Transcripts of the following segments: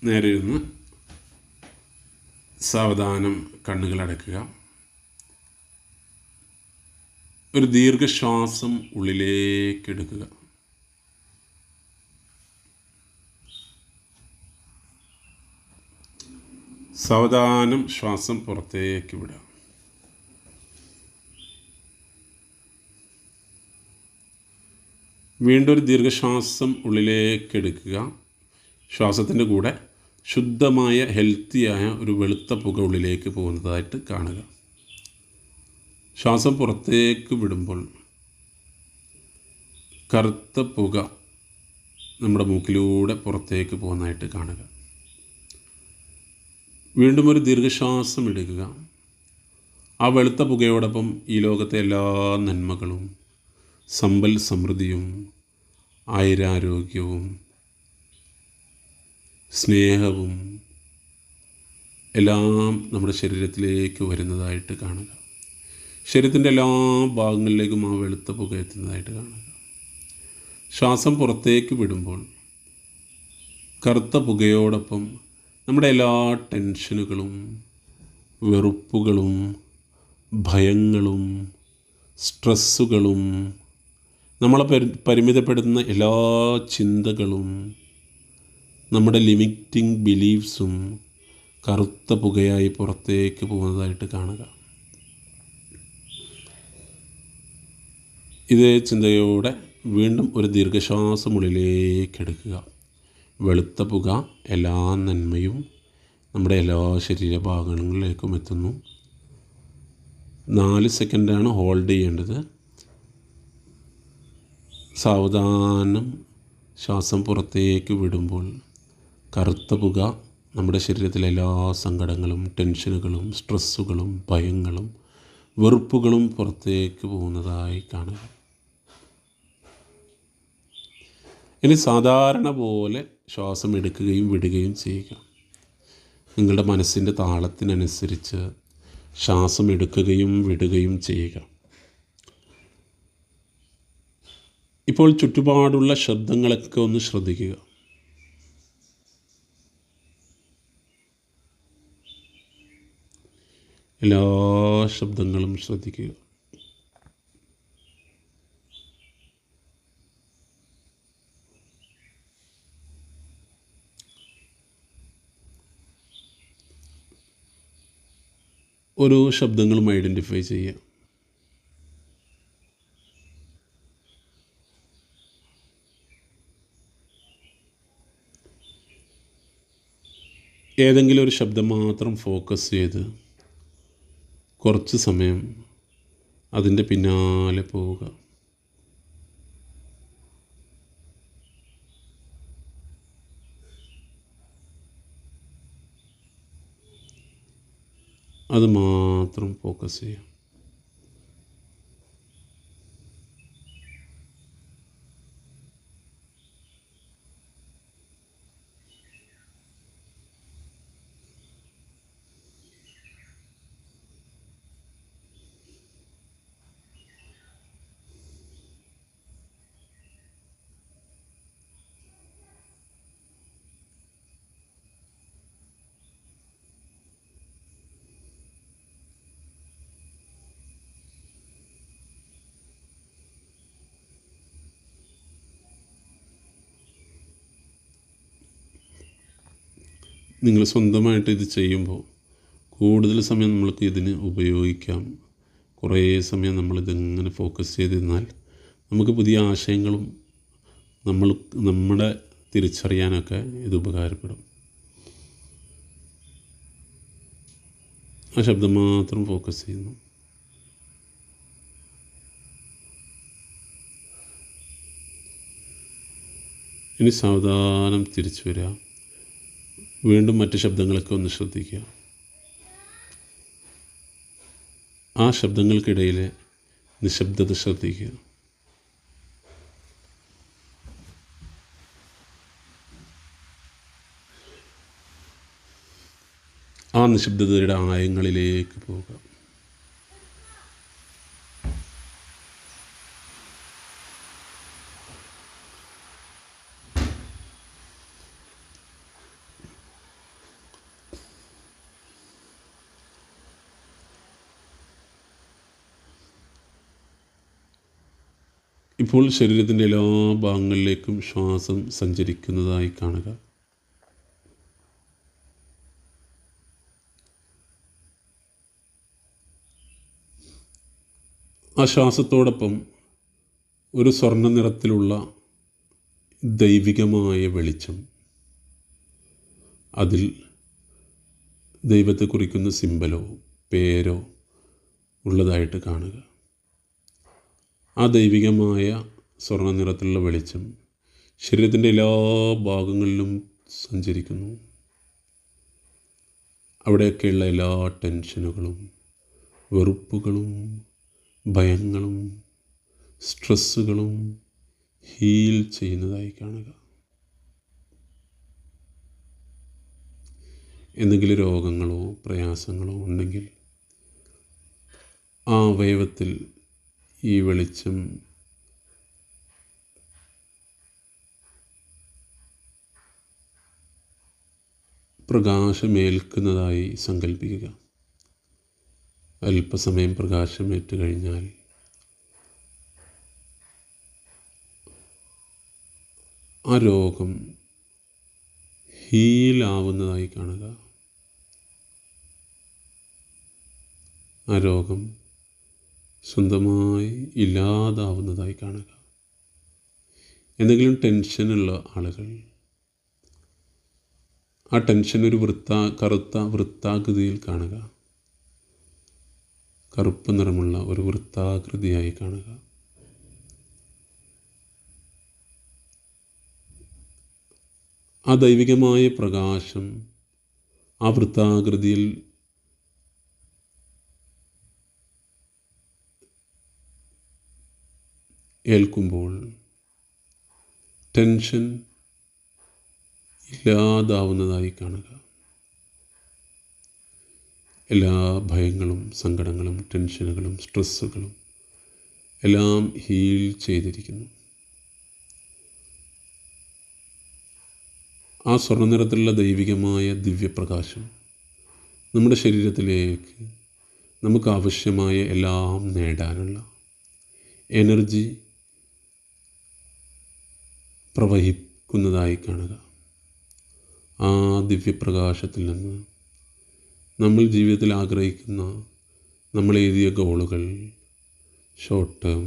നേരെ ഇരുന്ന് സാവധാനം കണ്ണുകളടയ്ക്കുക. ഒരു ദീർഘശ്വാസം ഉള്ളിലേക്ക് എടുക്കുക. സാവധാനം ശ്വാസം പുറത്തേക്ക് വിടുക. വീണ്ടും ഒരു ദീർഘശ്വാസം ഉള്ളിലേക്ക് എടുക്കുക. ശ്വാസത്തിൻ്റെ കൂടെ ശുദ്ധമായ ഹെൽത്തിയായ ഒരു വെളുത്ത പുക ഉള്ളിലേക്ക് പോകുന്നതായിട്ട് കാണുക. ശ്വാസം പുറത്തേക്ക് വിടുമ്പോൾ കറുത്ത പുക നമ്മുടെ മൂക്കിലൂടെ പുറത്തേക്ക് പോകുന്നതായിട്ട് കാണുക. വീണ്ടും ഒരു ദീർഘശ്വാസം എടുക്കുക. ആ വെളുത്ത പുകയോടൊപ്പം ഈ ലോകത്തെ എല്ലാ നന്മകളും, സമ്പൽ സമൃദ്ധിയും, ആയുരാരോഗ്യവും, സ്നേഹവും എല്ലാം നമ്മുടെ ശരീരത്തിലേക്ക് വരുന്നതായിട്ട് കാണുക. ശരീരത്തിൻ്റെ എല്ലാ ഭാഗങ്ങളിലേക്കും ആ വെളുത്ത പുക എത്തുന്നതായിട്ട് കാണുക. ശ്വാസം പുറത്തേക്ക് വിടുമ്പോൾ കറുത്ത പുകയോടൊപ്പം നമ്മുടെ എല്ലാ ടെൻഷനുകളും, വെറുപ്പുകളും, ഭയങ്ങളും, സ്ട്രെസ്സുകളും, നമ്മളെ പരിമിതപ്പെടുത്തുന്ന എല്ലാ ചിന്തകളും, നമ്മുടെ ലിമിറ്റിംഗ് ബിലീഫ്സും കറുത്ത പുകയായി പുറത്തേക്ക് പോകുന്നതായിട്ട് കാണുക. ഇതേ ചിന്തയോടെ വീണ്ടും ഒരു ദീർഘശ്വാസം ഉള്ളിലേക്ക് എടുക്കുക. വെളുത്ത പുക എല്ലാ നന്മയും നമ്മുടെ എല്ലാ ശരീരഭാഗങ്ങളിലേക്കും എത്തുന്നു. 4 സെക്കൻഡാണ് ഹോൾഡ് ചെയ്യേണ്ടത്. സാവധാനം ശ്വാസം പുറത്തേക്ക് വിടുമ്പോൾ കറുത്ത പുക നമ്മുടെ ശരീരത്തിലെ എല്ലാ സങ്കടങ്ങളും, ടെൻഷനുകളും, സ്ട്രെസ്സുകളും, ഭയങ്ങളും, വെറുപ്പുകളും പുറത്തേക്ക് പോകുന്നതായി കാണുക. ഇനി സാധാരണ പോലെ ശ്വാസം എടുക്കുകയും വിടുകയും ചെയ്യുക. നിങ്ങളുടെ മനസ്സിൻ്റെ താളത്തിനനുസരിച്ച് ശ്വാസം എടുക്കുകയും വിടുകയും ചെയ്യുക. ഇപ്പോൾ ചുറ്റുപാടുള്ള ശബ്ദങ്ങളൊക്കെ ഒന്ന് ശ്രദ്ധിക്കുക. എല്ലാ ശബ്ദങ്ങളും ശ്രദ്ധിക്കുക. ഓരോ ശബ്ദങ്ങളും ഐഡൻറ്റിഫൈ ചെയ്യുക. ഏതെങ്കിലും ഒരു ശബ്ദം മാത്രം ഫോക്കസ് ചെയ്ത് കുറച്ച് സമയം അതിൻ്റെ പിന്നാലെ പോവുക. അത് മാത്രം ഫോക്കസ് ചെയ്യുക. നിങ്ങൾ സ്വന്തമായിട്ട് ഇത് ചെയ്യുമ്പോൾ കൂടുതൽ സമയം നമ്മൾക്ക് ഇതിന് ഉപയോഗിക്കാം. കുറേ സമയം നമ്മളിതിങ്ങനെ ഫോക്കസ് ചെയ്തിരുന്നാൽ നമുക്ക് പുതിയ ആശയങ്ങളും നമ്മുടെ തിരിച്ചറിയാനൊക്കെ ഇത് ഉപകാരപ്പെടും. ആ ശബ്ദം മാത്രം ഫോക്കസ് ചെയ്യുന്നു. ഇനി സാവധാനം തിരിച്ചു വരിക. വീണ്ടും മറ്റ് ശബ്ദങ്ങളൊക്കെ ഒന്ന് ശ്രദ്ധിക്കുക. ആ ശബ്ദങ്ങൾക്കിടയിലെ നിശബ്ദത ശ്രദ്ധിക്കുക. ആ നിശബ്ദതയുടെ ആയങ്ങളിലേക്ക് പോവുക. ഇപ്പോൾ ശരീരത്തിൻ്റെ എല്ലാ ഭാഗങ്ങളിലേക്കും ശ്വാസം സഞ്ചരിക്കുന്നതായി കാണുക. ആ ശ്വാസത്തോടൊപ്പം ഒരു സ്വർണ്ണ നിറത്തിലുള്ള ദൈവികമായ വെളിച്ചം, അതിൽ ദൈവത്തെ കുറിക്കുന്ന സിമ്പലോ പേരോ ഉള്ളതായിട്ട് കാണുക. ആ ദൈവികമായ സ്വർണ്ണ നിറത്തിലുള്ള വെളിച്ചം ശരീരത്തിൻ്റെ എല്ലാ ഭാഗങ്ങളിലും സഞ്ചരിക്കുന്നു. അവിടെയൊക്കെയുള്ള എല്ലാ ടെൻഷനുകളും, വെറുപ്പുകളും, ഭയങ്ങളും, സ്ട്രെസ്സുകളും ഹീൽ ചെയ്യുന്നതായി കാണുക. എന്തെങ്കിലും രോഗങ്ങളോ പ്രയാസങ്ങളോ ഉണ്ടെങ്കിൽ ആ അവയവത്തിൽ ഈ വെളിച്ചം പ്രകാശമേൽക്കുന്നതായി സങ്കല്പിക്കുക. അല്പസമയം പ്രകാശമേറ്റ് കഴിഞ്ഞാൽ ആ രോഗം ഹീലാവുന്നതായി കാണുക. ആ രോഗം സ്വന്തമായി ഇല്ലാതാവുന്നതായി കാണുക. എന്തെങ്കിലും ടെൻഷനുള്ള ആളുകൾ ആ ടെൻഷൻ ഒരു കറുത്ത വൃത്താകൃതിയിൽ കാണുക. കറുപ്പ് നിറമുള്ള ഒരു വൃത്താകൃതിയായി കാണുക. ആ ദൈവികമായ പ്രകാശം ആ വൃത്താകൃതിയിൽ ഏൽക്കുമ്പോൾ ടെൻഷൻ ഇല്ലാതാവുന്നതായി കാണുക. എല്ലാ ഭയങ്ങളും, സങ്കടങ്ങളും, ടെൻഷനുകളും, സ്ട്രെസ്സുകളും എല്ലാം ഹീൽ ചെയ്തിരിക്കുന്നു. ആ സ്വർണ്ണ നിറത്തിലുള്ള ദൈവികമായ ദിവ്യപ്രകാശം നമ്മുടെ ശരീരത്തിലേക്ക് നമുക്ക് ആവശ്യമായ എല്ലാം നേടാനുള്ള എനർജി പ്രവഹിക്കുന്നതായി കാണുക. ആ ദിവ്യപ്രകാശത്തിൽ നിന്ന് നമ്മൾ ജീവിതത്തിൽ ആഗ്രഹിക്കുന്ന നമ്മൾ എഴുതിയ ഗോളുകൾ, short term,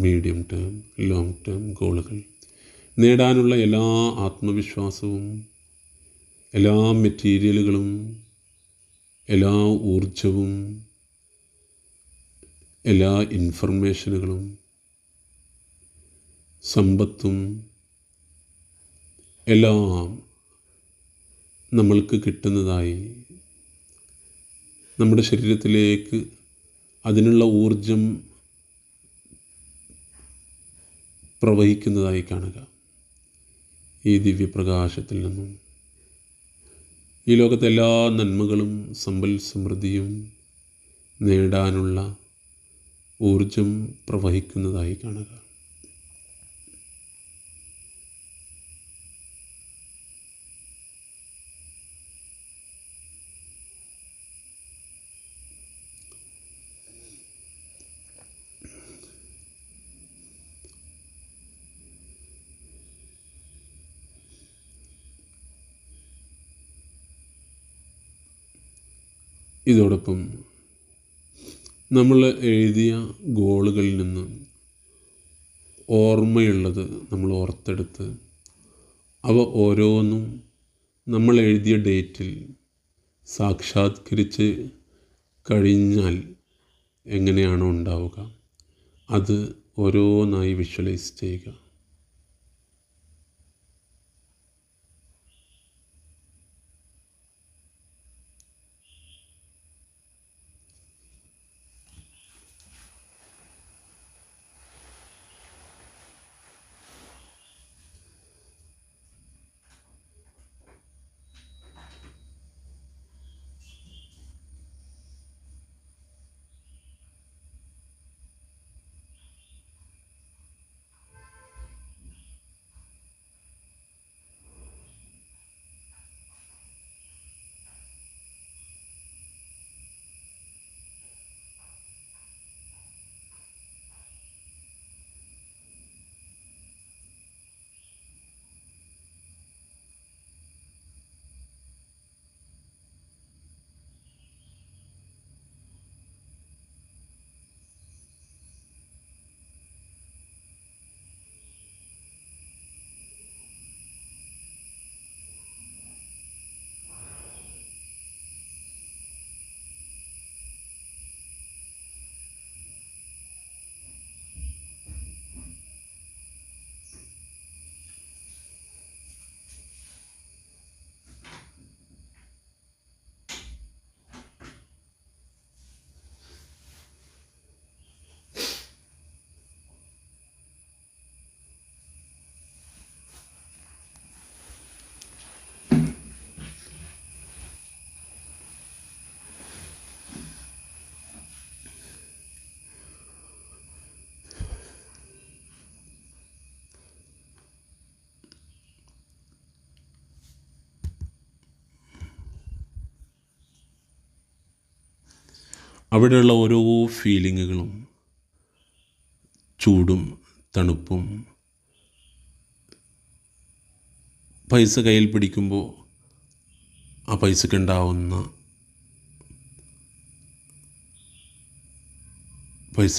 medium term, long term ഗോളുകൾ നേടാനുള്ള എല്ലാ ആത്മവിശ്വാസവും, എല്ലാ മെറ്റീരിയലുകളും, എല്ലാ ഊർജവും, എല്ലാ ഇൻഫർമേഷനുകളും, സമ്പത്തും എല്ലാം നമ്മൾക്ക് കിട്ടുന്നതായി, നമ്മുടെ ശരീരത്തിലേക്ക് അതിനുള്ള ഊർജം പ്രവഹിക്കുന്നതായി കാണുക. ഈ ദിവ്യപ്രകാശത്തിൽ നിന്നും ഈ ലോകത്തെ എല്ലാ നന്മകളും സമ്പൽ സമൃദ്ധിയും നേടാനുള്ള ഊർജം പ്രവഹിക്കുന്നതായി കാണുക. ഇതോടൊപ്പം നമ്മൾ എഴുതിയ ഗോളുകളിൽ നിന്ന് ഓർമ്മയുള്ളത് നമ്മൾ ഓർത്തെടുത്ത് അവ ഓരോന്നും നമ്മൾ എഴുതിയ ഡേറ്റിൽ സാക്ഷാത്കരിച്ച് കഴിഞ്ഞാൽ എങ്ങനെയാണോ ഉണ്ടാവുക അത് ഓരോന്നായി വിഷ്വലൈസ് ചെയ്യുക. അവിടെയുള്ള ഓരോ ഫീലിങ്ങുകളും, ചൂടും തണുപ്പും, പൈസ കയ്യിൽ പിടിക്കുമ്പോൾ ആ പൈസ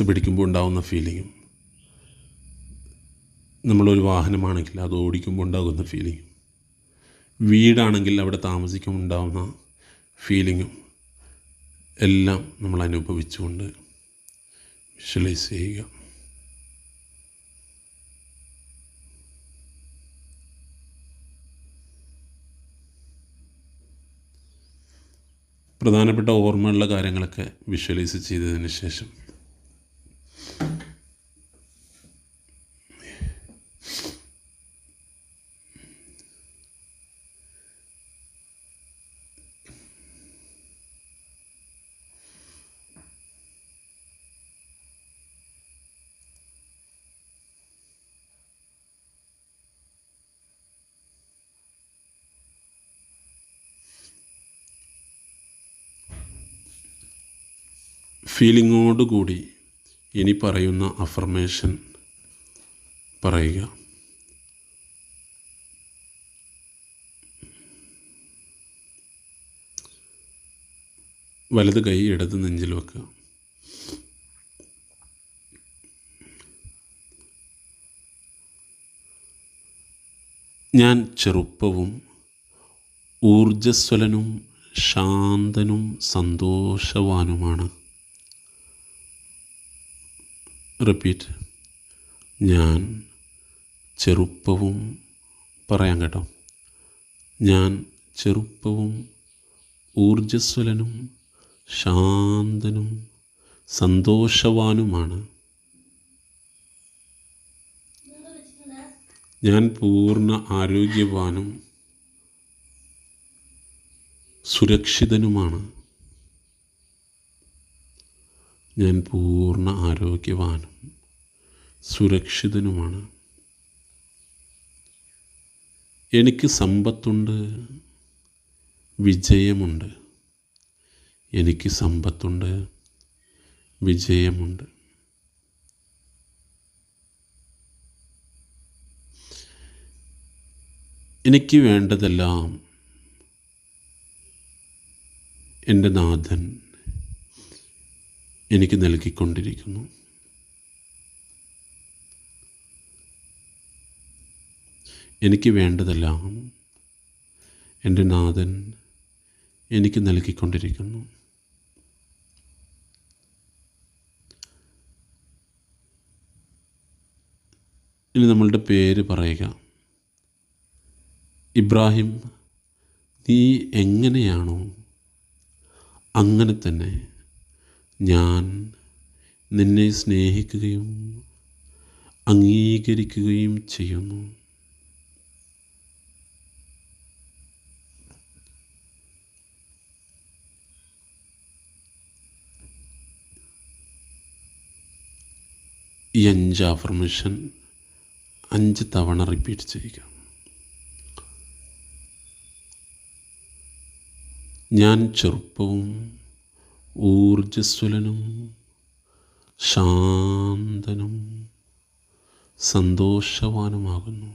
പിടിക്കുമ്പോൾ ഉണ്ടാകുന്ന ഫീലിങ്ങും, നമ്മളൊരു വാഹനമാണെങ്കിൽ അത് ഓടിക്കുമ്പോൾ ഉണ്ടാകുന്ന ഫീലിങ്ങും, വീടാണെങ്കിൽ അവിടെ താമസിക്കുമ്പോൾ ഉണ്ടാകുന്ന ഫീലിങ്ങും എല്ലാം നമ്മൾ അനുഭവിച്ചുകൊണ്ട് വിഷ്വലൈസ് ചെയ്യുക. പ്രധാനപ്പെട്ട ഓർമ്മയുള്ള കാര്യങ്ങളൊക്കെ വിഷ്വലൈസ് ചെയ്തതിന് ശേഷം ഫീലിങ്ങോടുകൂടി ഇനി പറയുന്ന അഫർമേഷൻ പറയുക. വലത് കൈ ഇടത് നെഞ്ചിൽ വെക്കുക. ഞാൻ ചെറുപ്പവും ഊർജ്ജസ്വലനും ശാന്തനും സന്തോഷവാനുമാണ്. റിപ്പീറ്റ്. ഞാൻ ചെറുപ്പവും, പറയാം കേട്ടോ, ഞാൻ ചെറുപ്പവും ഊർജ്ജസ്വലനും ശാന്തനും സന്തോഷവാനുമാണ്. ഞാൻ പൂർണ്ണ ആരോഗ്യവാനും സുരക്ഷിതനുമാണ്. ഞാൻ പൂർണ്ണ ആരോഗ്യവാനും സുരക്ഷിതനുമാണ്. എനിക്ക് സമ്പത്തുണ്ട്, വിജയമുണ്ട്. എനിക്ക് സമ്പത്തുണ്ട്, വിജയമുണ്ട്. എനിക്ക് വേണ്ടതെല്ലാം എൻ്റെ നാഥൻ എനിക്ക് നൽകിക്കൊണ്ടിരിക്കുന്നു. എനിക്ക് വേണ്ടതെല്ലാം എൻ്റെ നാഥൻ എനിക്ക് നൽകിക്കൊണ്ടിരിക്കുന്നു. ഇനി നമ്മളുടെ പേര് പറയുക. ഇബ്രാഹിം, നീ എങ്ങനെയാണോ അങ്ങനെ തന്നെ ഞാൻ നിന്നെ സ്നേഹിക്കുകയും അംഗീകരിക്കുകയും ചെയ്യുന്നു. ഈ 5 അഫർമേഷൻ 5 തവണ റിപ്പീറ്റ് ചെയ്യുക. ഞാൻ ചെറുപ്പവും ഊർജ്ജസ്വലനും ശാന്തനും സന്തോഷവാനുമാകുന്നു.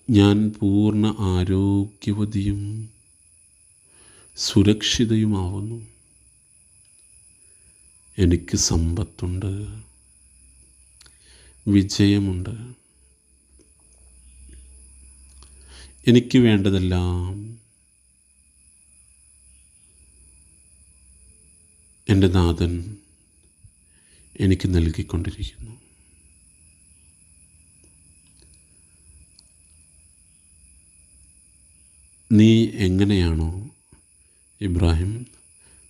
ഞാൻ പൂർണ്ണ ആരോഗ്യവതിയും സുരക്ഷിതയുമാവുന്നു. എനിക്ക് സമ്പത്തുണ്ട്, വിജയമുണ്ട്. എനിക്ക് വേണ്ടതെല്ലാം എൻ്റെ നാഥൻ എനിക്ക് നൽകിക്കൊണ്ടിരിക്കുന്നു. നീ എങ്ങനെയാണോ ഇബ്രാഹിം,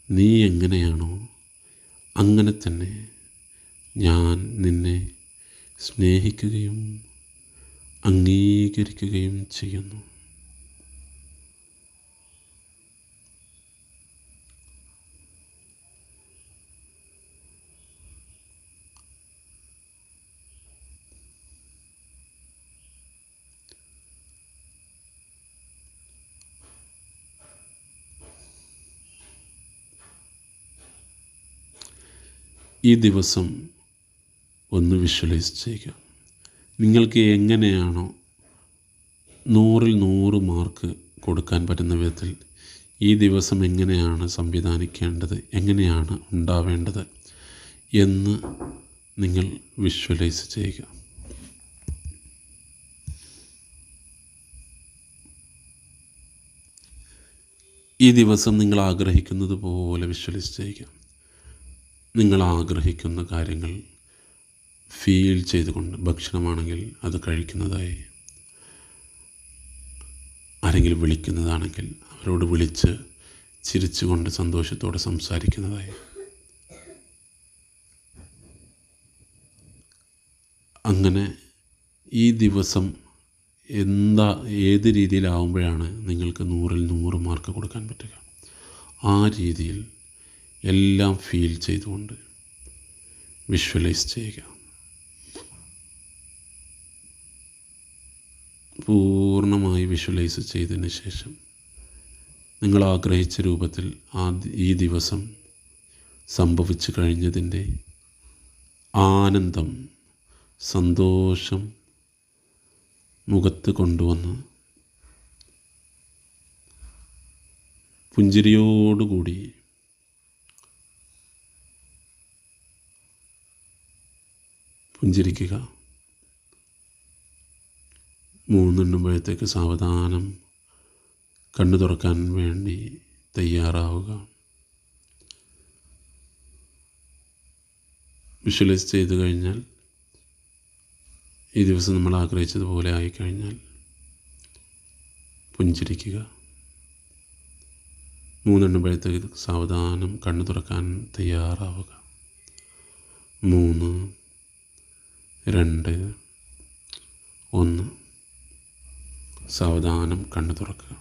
നീ എങ്ങനെയാണോ അങ്ങനെ തന്നെ ഞാൻ നിന്നെ സ്നേഹിക്കുകയും അംഗീകരിക്കുകയും ചെയ്യുന്നു. ഈ ദിവസം ഒന്ന് വിഷ്വലൈസ് ചെയ്യുക. നിങ്ങൾക്ക് എങ്ങനെയാണോ 100-ൽ 100 മാർക്ക് കൊടുക്കാൻ പറ്റുന്ന വിധത്തിൽ ഈ ദിവസം എങ്ങനെയാണ് സംവിധാനിക്കേണ്ടത്, എങ്ങനെയാണ് ഉണ്ടാവേണ്ടത് എന്ന് നിങ്ങൾ വിഷ്വലൈസ് ചെയ്യുക. ഈ ദിവസം നിങ്ങൾ ആഗ്രഹിക്കുന്നത് പോലെ വിഷ്വലൈസ് ചെയ്യുക. നിങ്ങൾ ആഗ്രഹിക്കുന്ന കാര്യങ്ങൾ ഫീൽ ചെയ്തുകൊണ്ട്, ഭക്ഷണമാണെങ്കിൽ അത് കഴിക്കുന്നതായി, ആരെങ്കിലും വിളിക്കുന്നതാണെങ്കിൽ അവരോട് വിളിച്ച് ചിരിച്ചുകൊണ്ട് സന്തോഷത്തോടെ സംസാരിക്കുന്നതായി, അങ്ങനെ ഈ ദിവസം ഏത് രീതിയിലാവുമ്പോഴാണ് നിങ്ങൾക്ക് 100-ൽ 100 മാർക്ക് കൊടുക്കാൻ പറ്റുക, ആ രീതിയിൽ എല്ലാം ഫീൽ ചെയ്തുകൊണ്ട് വിഷ്വലൈസ് ചെയ്യുക. പൂർണ്ണമായി വിഷ്വലൈസ് ചെയ്തതിന് ശേഷം നിങ്ങൾ ആഗ്രഹിച്ച രൂപത്തിൽ ഈ ദിവസം സംഭവിച്ചു കഴിഞ്ഞതിൻ്റെ ആനന്ദം, സന്തോഷം മുഖത്ത് കൊണ്ടുവന്ന് പുഞ്ചിരിയോടുകൂടി പുഞ്ചിരിക്കുക. 3 എണ്ണുമ്പോഴത്തേക്ക് സാവധാനം കണ്ണു തുറക്കാൻ വേണ്ടി തയ്യാറാവുക. വിഷ്വലൈസ് ചെയ്ത് കഴിഞ്ഞാൽ, ഈ ദിവസം നമ്മൾ ആഗ്രഹിച്ചതുപോലെ ആയിക്കഴിഞ്ഞാൽ പുഞ്ചിരിക്കുക. 3 എണ്ണുമ്പോഴത്തേക്ക് സാവധാനം കണ്ണു തുറക്കാൻ തയ്യാറാവുക. 3, 2, 1. സാവധാനം കണ്ണു തുറക്കുക.